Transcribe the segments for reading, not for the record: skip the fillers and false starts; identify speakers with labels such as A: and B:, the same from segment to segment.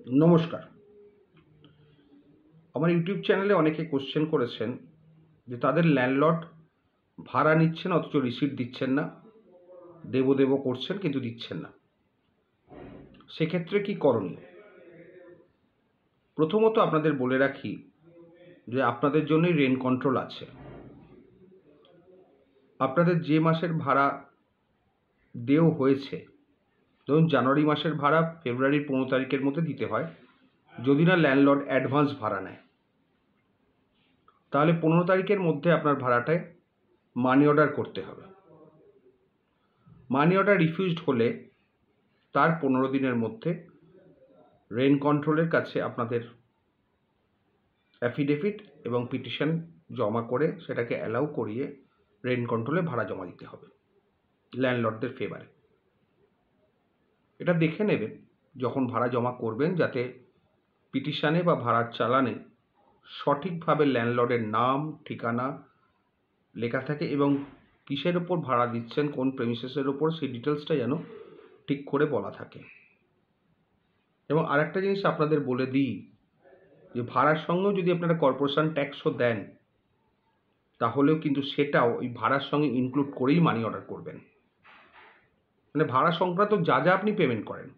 A: নমস্কার। আমার ইউটিউব চ্যানেলে অনেকে কোশ্চেন করেছেন যে তাদের ল্যান্ডলর্ড ভাড়া নিচ্ছেন অথচ রিসিট দিচ্ছেন না, দেব করছেন কিন্তু দিচ্ছেন না। সেক্ষেত্রে কি করণীয়? প্রথমত আপনাদের বলে রাখি যে আপনাদের জন্যই রেন্ট কন্ট্রোল আছে। আপনাদের যে মাসের ভাড়া দেও হয়েছে, ধরুন জানুয়ারি মাসের ভাড়া ফেব্রুয়ারির 15 তারিখের মধ্যে দিতে হয়, যদি না ল্যান্ডলর্ড অ্যাডভান্স ভাড়া নেয়। তাহলে 15 তারিখের মধ্যে আপনার ভাড়াটায় মানি অর্ডার করতে হবে। মানি অর্ডার রিফিউজড হলে তার 15 দিনের মধ্যে রেন্ট কন্ট্রোলের কাছে আপনাদের অ্যাফিডেভিট এবং পিটিশন জমা করে সেটাকে অ্যালাউ করিয়ে রেন্ট কন্ট্রোলে ভাড়া জমা দিতে হবে ল্যান্ডলর্ডদের ফেভারে। এটা দেখে নেবেন যখন ভাড়া জমা করবেন যাতে পিটিশনে বা ভাড়ার চালানে সঠিকভাবে ল্যান্ডলর্ডের নাম, ঠিকানা লেখা থাকে এবং কিসের ওপর ভাড়া দিচ্ছেন, কোন প্রেমিসেসের ওপর, সেই ডিটেলসটা যেন ঠিক করে বলা থাকে। এবং আরেকটা জিনিস আপনাদের বলে দিই যে ভাড়ার সঙ্গেও যদি আপনারা কর্পোরেশন ট্যাক্সও দেন, তাহলেও কিন্তু সেটাও ওই ভাড়ার সঙ্গে ইনক্লুড করেই মানি অর্ডার করবেন। মানে ভাড়া সংক্রান্ত যা যা আপনি পেমেন্ট করেন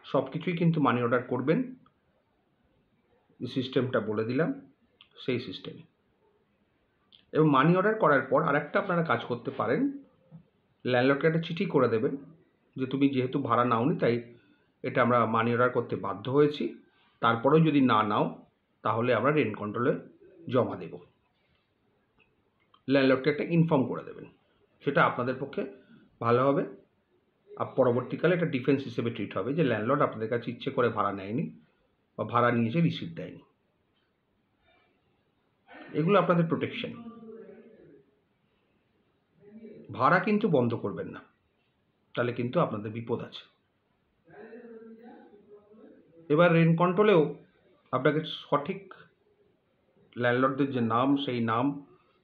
A: সব কিছুই কিন্তু মানি অর্ডার করবেন। সিস্টেমটা বলে দিলাম, সেই সিস্টেমে। এবং মানি অর্ডার করার পর আরেকটা আপনারা কাজ করতে পারেন, ল্যান্ডলর্ডকে একটা চিঠি করে দেবেন যে তুমি যেহেতু ভাড়া নাওনি তাই এটা আমরা মানি অর্ডার করতে বাধ্য হয়েছি, তারপরেও যদি না নাও তাহলে আমরা রেন্ট কন্ট্রোলে জমা দেব। ল্যান্ডলর্ডকে একটা ইনফর্ম করে দেবেন, সেটা আপনাদের পক্ষে ভালো হবে। আর পরবর্তীকালে এটা ডিফেন্স হিসেবে ট্রিট হবে যে ল্যান্ডলর্ড আপনাদের কাছে ইচ্ছে করে ভাড়া নেয়নি বা ভাড়া নিয়েছে রিসিট দেয়নি। এগুলো আপনাদের প্রোটেকশন। ভাড়া কিন্তু বন্ধ করবেন না, তাহলে কিন্তু আপনাদের বিপদ আছে। এবার রেন্ট কন্ট্রোলেও আপনাকে সঠিক ল্যান্ডলর্ডদের যে নাম,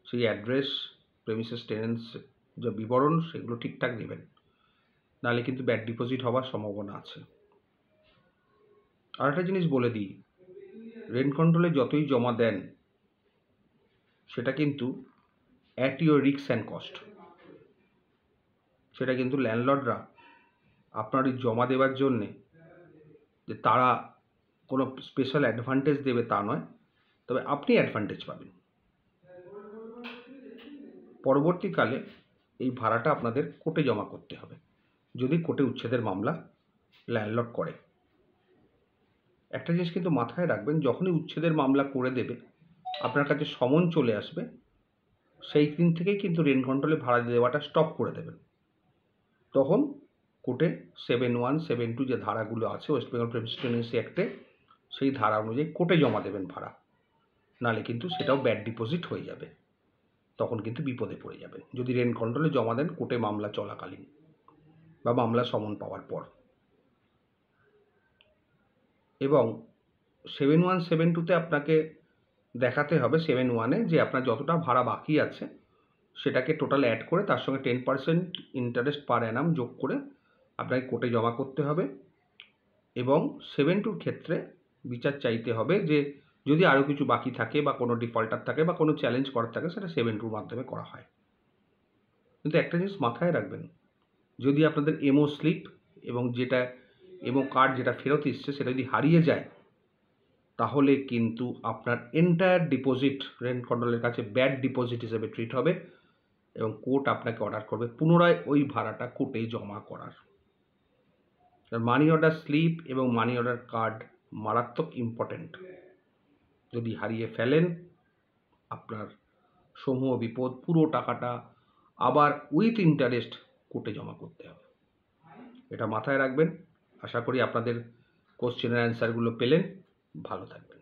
A: সেই অ্যাড্রেস, প্রেমিসেস টেনেন্টস যে বিবরণ সেগুলো ঠিকঠাক দেবেন, নাহলে কিন্তু ব্যাড ডিপোজিট হওয়ার সম্ভাবনা আছে। আর একটা জিনিস বলে দিই, রেন্ট কন্ট্রোলে যতই জমা দেন সেটা কিন্তু at your risk and cost. সেটা কিন্তু ল্যান্ডলর্ডরা আপনার এই জমা দেওয়ার জন্যে যে তারা কোনো স্পেশাল অ্যাডভান্টেজ দেবে তা নয়, তবে আপনি অ্যাডভান্টেজ পাবেন। পরবর্তীকালে এই ভাড়াটা আপনাদের কোর্টে জমা করতে হবে, যদি কোর্টে উচ্ছেদের মামলা ল্যান্ডলর্ড করে। একটা জিনিস কিন্তু মাথায় রাখবেন, যখনই উচ্ছেদের মামলা করে দেবে আপনার কাছে সমন চলে আসবে, সেই দিন থেকেই কিন্তু রেন্ট কন্ট্রোলে ভাড়া দেওয়াটা স্টপ করে দেবেন। তখন কোর্টে 7(1) 7(2) যে ধারাগুলো আছে ওয়েস্ট বেঙ্গল প্রেমিসেস টেনেন্সি অ্যাক্টে, সেই ধারা অনুযায়ী কোর্টে জমা দেবেন ভাড়া, নাহলে কিন্তু সেটাও ব্যাড ডিপোজিট হয়ে যাবে। তখন কিন্তু বিপদে পড়ে যাবেন যদি রেন্ট কন্ট্রোলে জমা দেন কোর্টে মামলা চলাকালীন বা মামলা সমন পাওয়ার পর। এবং 7(1) 7(2)তে আপনাকে দেখাতে হবে 7(1)-এ যে আপনার যতটা ভাড়া বাকি আছে সেটাকে টোটাল অ্যাড করে তার সঙ্গে 10% ইন্টারেস্ট পার অ্যানাম যোগ করে আপনাকে কোর্টে জমা করতে হবে। এবং 7(2)র ক্ষেত্রে বিচার চাইতে হবে যে যদি আরও কিছু বাকি থাকে বা কোনো ডিফল্টার থাকে বা কোনো চ্যালেঞ্জ করার থাকে, সেটা 7(2)র মাধ্যমে করা হয়। কিন্তু একটা জিনিস মাথায় রাখবেন, যদি আপনাদের এমও স্লিপ এবং যেটা এমও কার্ড যেটা ফেরত এসছে সেটা যদি হারিয়ে যায়, তাহলে কিন্তু আপনার এন্টায়ার ডিপোজিট রেন্ট কন্ট্রোলের কাছে ব্যাড ডিপোজিট হিসেবে ট্রিট হবে এবং কোর্ট আপনাকে অর্ডার করবে পুনরায় ওই ভাড়াটা কোর্টে জমা করার। মানি অর্ডার স্লিপ এবং মানি অর্ডার কার্ড মারাত্মক ইম্পর্ট্যান্ট। যদি হারিয়ে ফেলেন আপনার সমূহ বিপদ, পুরো টাকাটা আবার উইথ ইন্টারেস্ট কোর্টে জমা করতে হবে। এটা মাথায় রাখবেন। আশা করি আপনাদের কোশ্চেনের অ্যান্সারগুলো পেলেন। ভালো থাকবেন।